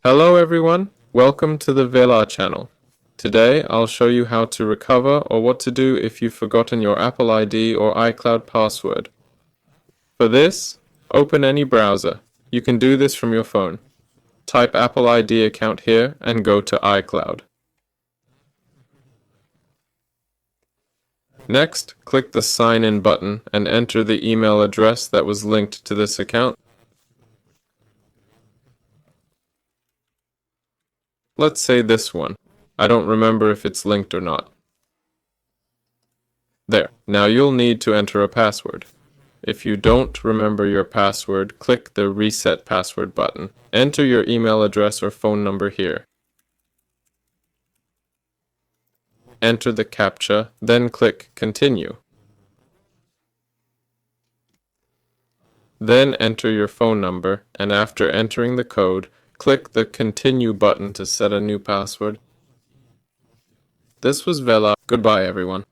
Hello everyone, welcome to the Vela channel. Today I'll show you how to recover or what to do if you've forgotten your Apple ID or iCloud password. For this, open any browser. You can do this from your phone. Type Apple ID account here and go to iCloud. Next, click the Sign In button and enter the email address that was linked to this account. Let's say this one. I don't remember if it's linked or not. There. Now you'll need to enter a password. If you don't remember your password, click the Reset Password button. Enter your email address or phone number here. Enter the CAPTCHA, then click Continue. Then enter your phone number, and after entering the code, click the Continue button to set a new password. This was Vela. Goodbye, everyone.